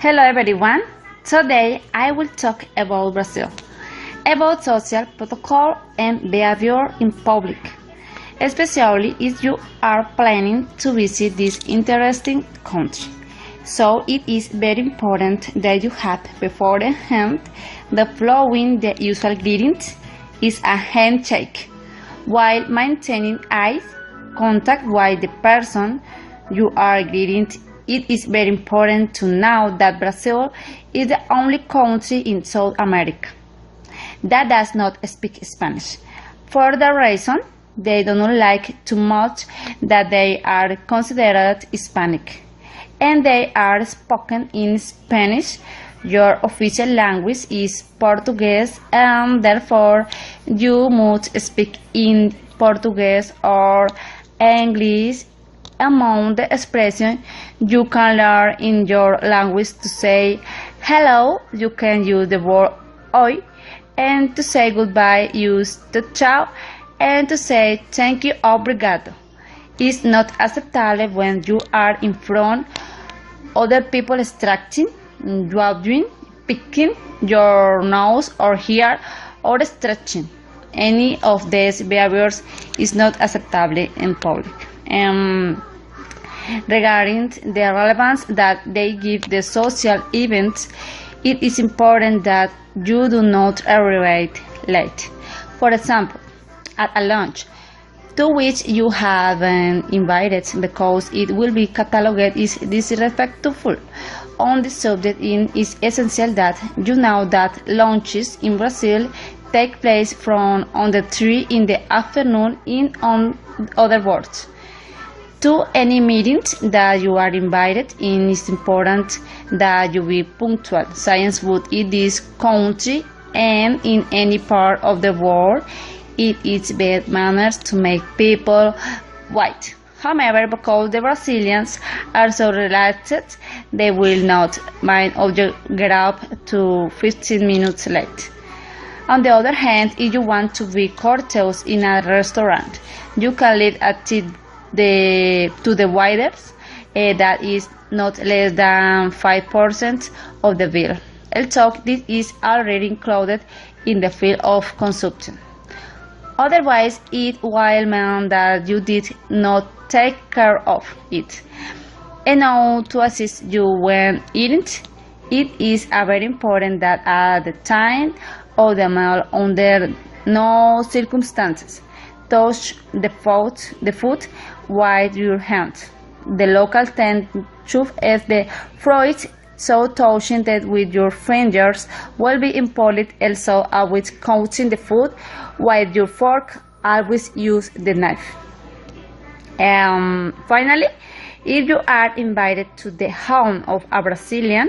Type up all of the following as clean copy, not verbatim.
Hello everyone. Today I will talk about Brazil, about social protocol and behavior in public, especially if you are planning to visit this interesting country. So it is very important that you have beforehand the following the usual greetings is a handshake, while maintaining eye contact with the person you are greeting. It is very important to know that Brazil is the only country in South America that does not speak Spanish. For that reason, they do not like too much that they are considered Hispanic, and they are spoken in Spanish. Your official language is Portuguese, and therefore you must speak in Portuguese or English. Among the expressions you can learn in your language to say hello, you can use the word oi, and to say goodbye use the ciao, and to say thank you obrigado. It's not acceptable when you are in front other people stretching, drawing, picking your nose or hair or stretching. Any of these behaviors is not acceptable in public. Regarding the relevance that they give the social events, it is important that you do not arrive late. For example, at a lunch to which you have been invited because it will be catalogued as disrespectful. On this subject, it is essential that you know that lunches in Brazil take place from on the 3 in the afternoon. In other words, to any meetings that you are invited in, it's important that you be punctual. Science would in this country and in any part of the world, it is bad manners to make people wait. However, because the Brazilians are so relaxed, they will not mind if you get up to 15 minutes late. On the other hand, if you want to be courteous in a restaurant, you can leave a tip to the waiters that is not less than 5% of the bill. Also, this is already included in the field of consumption. Otherwise, it will mean that you did not take care of it. And now, to assist you when eating, it is very important that at the time of the meal, under no circumstances, touch the food with your hand. The local tend to eat the fruit, so touching it with your fingers will be important. Also, with cutting the food with your fork, always use the knife. Finally, if you are invited to the home of a Brazilian,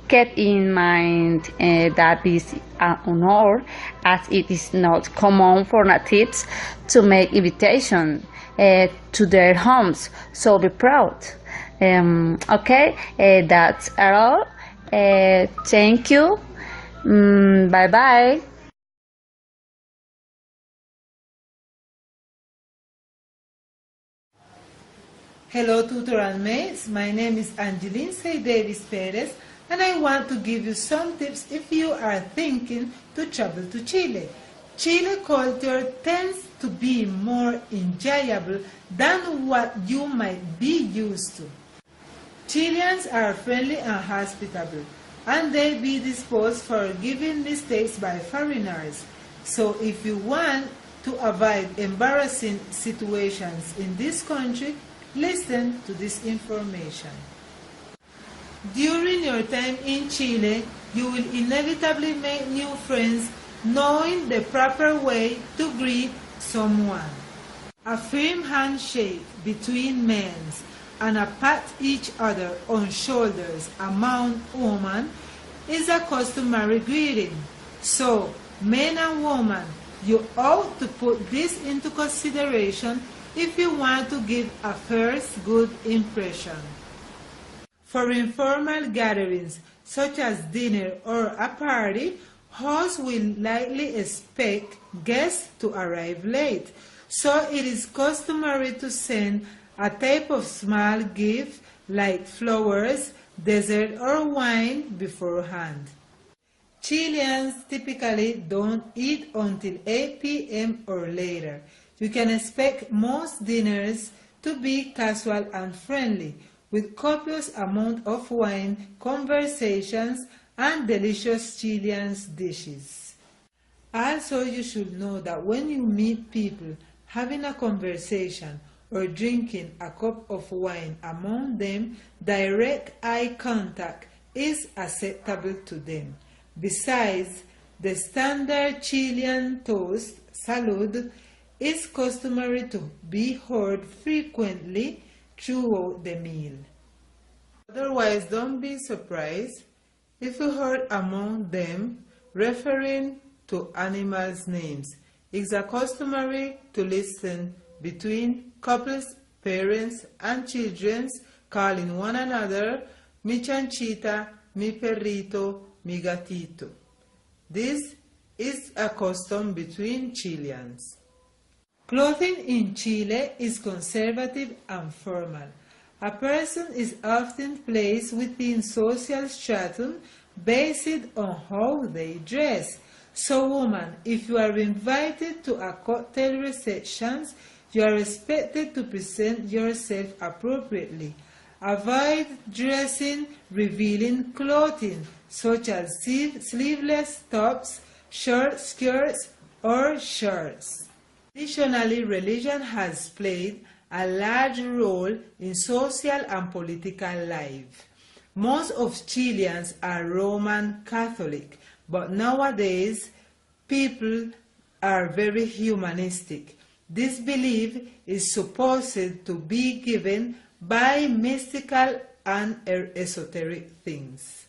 keep in mind that this is an honor, as it is not common for natives to make invitations to their homes, so be proud. Okay, that's all. Thank you. Bye bye. Hello, tutorial mates. My name is Angeline C. Davis Perez, and I want to give you some tips if you are thinking to travel to Chile. Chile culture tends to be more enjoyable than what you might be used to. Chileans are friendly and hospitable, and they be disposed for giving mistakes by foreigners. So if you want to avoid embarrassing situations in this country, listen to this information. During your time in Chile, you will inevitably make new friends knowing the proper way to greet someone. A firm handshake between men and a pat each other on shoulders among women is a customary greeting. So, men and women, you ought to put this into consideration if you want to give a first good impression. For informal gatherings, such as dinner or a party, hosts will likely expect guests to arrive late, so it is customary to send a type of small gift like flowers, dessert or wine beforehand. Chileans typically don't eat until 8 p.m. or later. You can expect most dinners to be casual and friendly, with copious amount of wine, conversations, and delicious Chilean dishes. Also, you should know that when you meet people having a conversation or drinking a cup of wine among them, direct eye contact is acceptable to them. Besides, the standard Chilean toast, salud, is customary to be heard frequently throughout the meal. Otherwise, don't be surprised if you heard among them referring to animals' names. It's customary to listen between couples, parents, and children calling one another mi chanchita, mi perrito, mi gatito. This is a custom between Chileans. Clothing in Chile is conservative and formal. A person is often placed within social stratum based on how they dress. So woman, if you are invited to a cocktail reception, you are expected to present yourself appropriately. Avoid dressing revealing clothing such as sleeveless tops, short skirts, or shirts. Additionally, religion has played a large role in social and political life. Most of Chileans are Roman Catholic, but nowadays people are very humanistic. This belief is supposed to be given by mystical and esoteric things.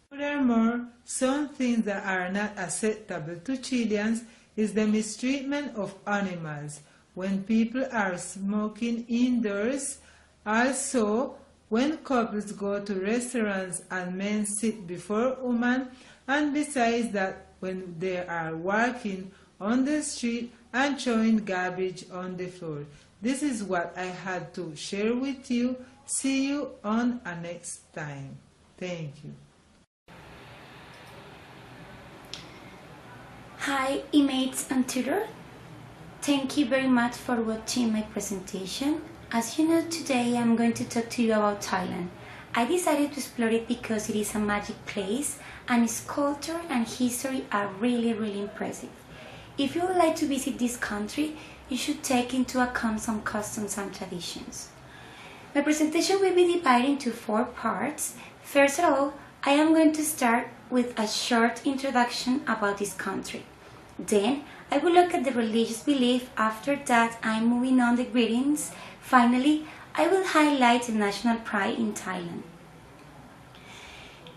Furthermore, some things that are not acceptable to Chileans is the mistreatment of animals when people are smoking indoors. Also, when couples go to restaurants and men sit before women, and besides that, when they are walking on the street and throwing garbage on the floor. This is what I had to share with you. See you on a next time. Thank you. Hi, inmates and tutor. Thank you very much for watching my presentation. As you know, today I'm going to talk to you about Thailand. I decided to explore it because it is a magic place and its culture and history are really impressive. If you would like to visit this country, you should take into account some customs and traditions. My presentation will be divided into 4 parts. First of all, I am going to start with a short introduction about this country. Then, I will look at the religious belief. After that, I'm moving on the greetings. Finally, I will highlight the national pride in Thailand.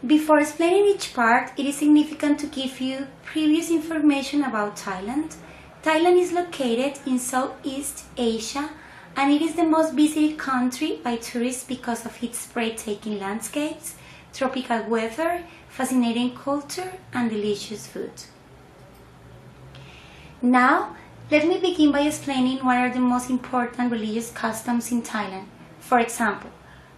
Before explaining each part, it is significant to give you previous information about Thailand. Thailand is located in Southeast Asia and it is the most visited country by tourists because of its breathtaking landscapes, tropical weather, fascinating culture, and delicious food. Now, let me begin by explaining what are the most important religious customs in Thailand. For example,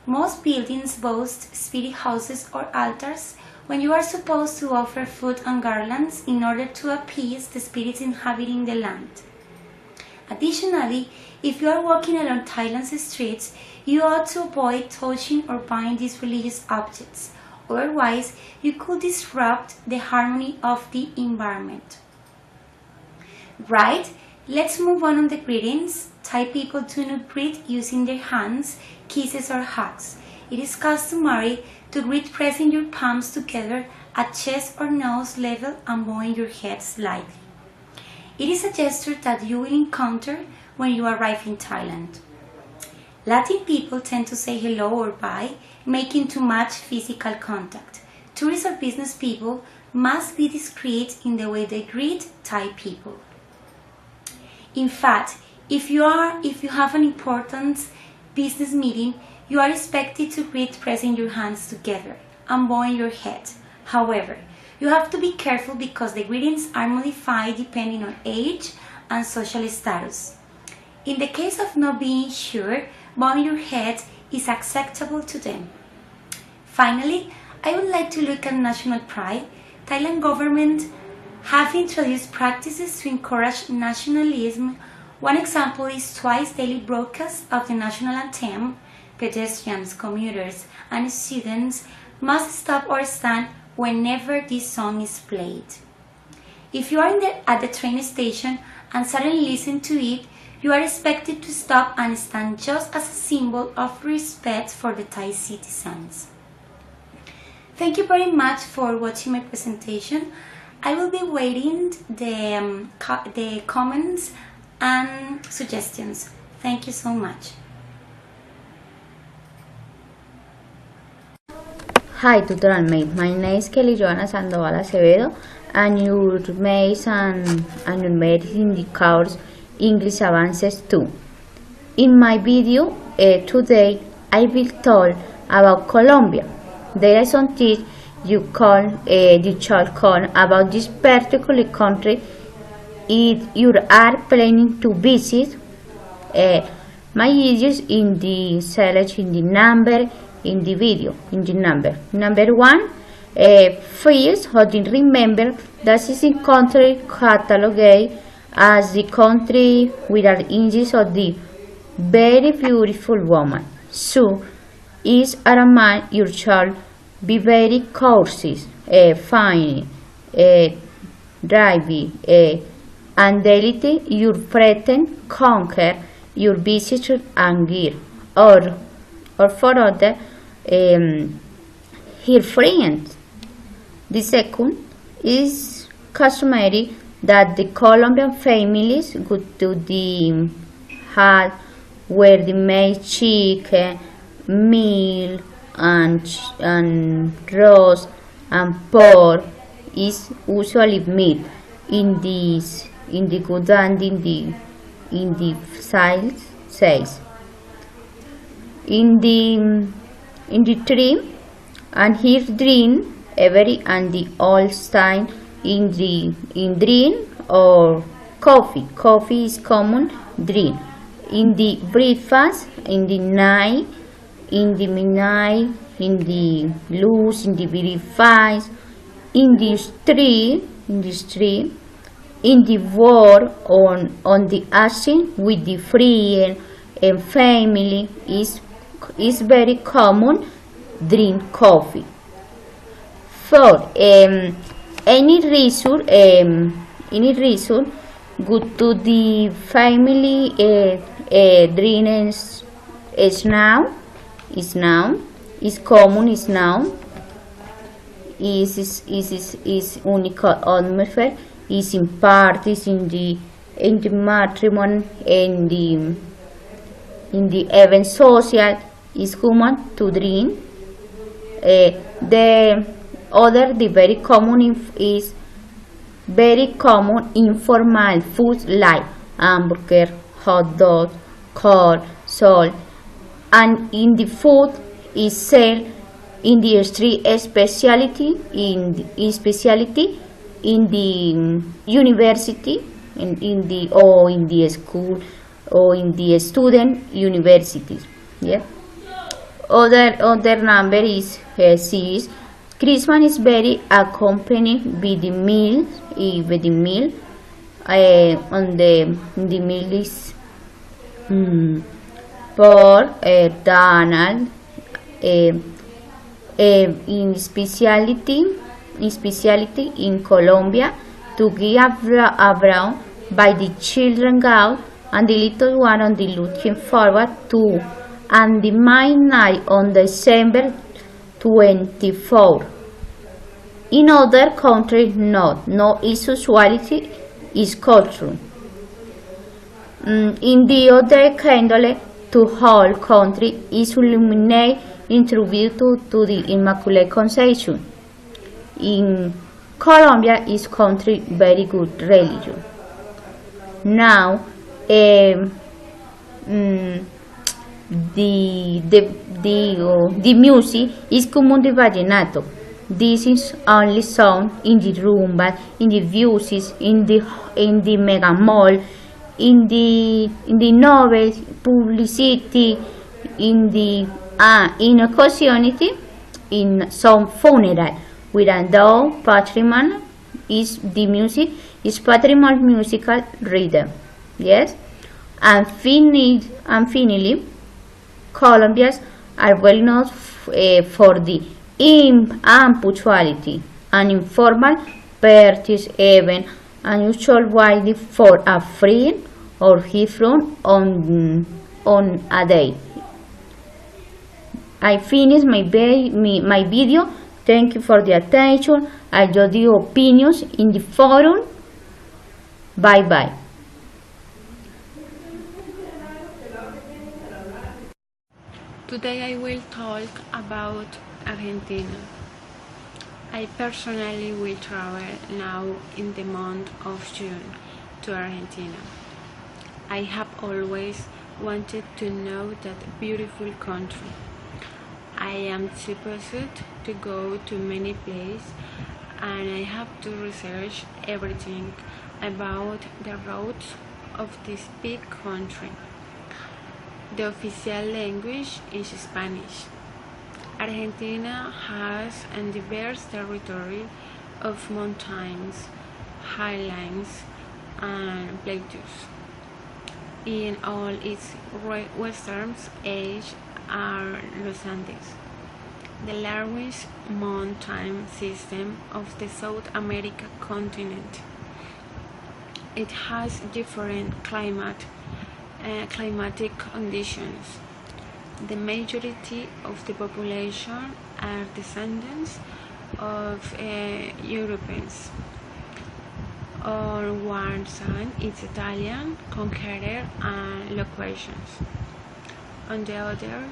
most buildings boast spirit houses or altars when you are supposed to offer food and garlands in order to appease the spirits inhabiting the land. Additionally, if you are walking along Thailand's streets, you ought to avoid touching or buying these religious objects, otherwise you could disrupt the harmony of the environment. Right, let's move on the greetings. Thai people do not greet using their hands, kisses or hugs. It is customary to greet pressing your palms together at chest or nose level and bowing your head slightly. It is a gesture that you will encounter when you arrive in Thailand. Latin people tend to say hello or bye, making too much physical contact. Tourists or business people must be discreet in the way they greet Thai people. In fact, if you have an important business meeting, you are expected to greet pressing your hands together and bowing your head. However, you have to be careful because the greetings are modified depending on age and social status. In the case of not being sure, bowing your head is acceptable to them. Finally, I would like to look at national pride. Thailand government have introduced practices to encourage nationalism. One example is twice daily broadcast of the national anthem. Pedestrians, commuters, and students must stop or stand whenever this song is played. If you are at the train station and suddenly listen to it, you are expected to stop and stand just as a symbol of respect for the Thai citizens. Thank you very much for watching my presentation. I will be waiting the comments and suggestions. Thank you so much. Hi tutorial mate, my name is Kelly Joana Sandoval Acevedo and your mate and your mate in the course English Advances 2. In my video today I will talk about Colombia. There is something you shall call about this particular country if you are planning to visit. My videos in the select in the number in the video in the number 1. First, how to remember that this is country cataloged as the country without images of the very beautiful woman. So, is a man you shall be very cautious, fine, driving, and daily you threaten conquer your visitor and gear, or for other her friends. The second is customary that the Colombian families go to the hut where they make chicken, meal, and roast and pork is usually meat in the good and in the size. In the tree and here drink every and the all time in drink or coffee. Coffee is common drink. In the breakfast, in the night, in the midnight, in the loose, in the breakfast, in the street, in the war on the action with the friend and family is very common drink coffee. For any reason good to the family drink is now common is now is unique atmosphere is in parties in the matrimony in the event social is common to drink. The very common is very common informal foods like hamburger, hot dog, corn, salt, and in the food is sold in the street specialty in the university in the school or in the student universities. Yeah. Other number is series. Christmas is very accompanied with the meal. On the meal is pork, Donald. In speciality in Colombia, to give around by the children go and the little one on the looking forward to and the midnight on December 24. In other countries, no usuality is cultural. In the other candle, to whole country is illuminated in tribute to the Immaculate Conception. In Colombia is country very good religion. Now, the music is common the vallenato. This is only sound in the rumba, in the buses, in the mega mall, in the novels, publicity, in the occasionally in some funeral, with a though patrimony is the music is patrimony musical rhythm. Yes, and finally, Colombians are well known for the impunctuality and informal parties, even unusual widely for a friend or his friend on a day. I finish my video. Thank you for the attention. I judge the opinions in the forum. Bye bye. Today I will talk about Argentina. I personally will travel now in the month of June to Argentina. I have always wanted to know that beautiful country. I am supposed to go to many places and I have to research everything about the roads of this big country. The official language is Spanish. Argentina has a diverse territory of mountains, highlands, and plateaus. In all its western edge are Los Andes, the largest mountain system of the South American continent. It has different climatic conditions. The majority of the population are descendants of Europeans. On one side is Italian, conqueror and loquations. On the other,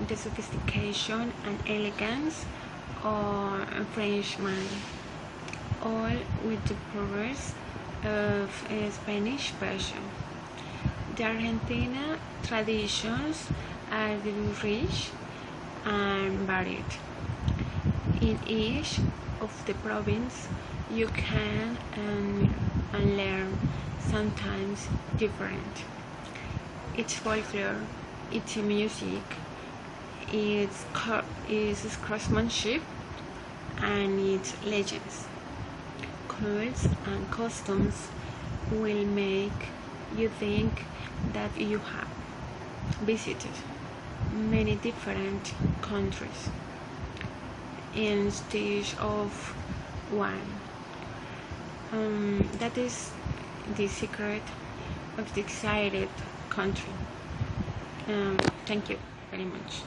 the sophistication and elegance of Frenchmen, all with the progress of Spanish version. The Argentina traditions are very rich and varied. In each of the province you can and learn sometimes different. Its folklore, its music, its craftsmanship, and its legends, cults and customs will make you think that you have visited many different countries instead of one. That is the secret of the excited country. Thank you very much.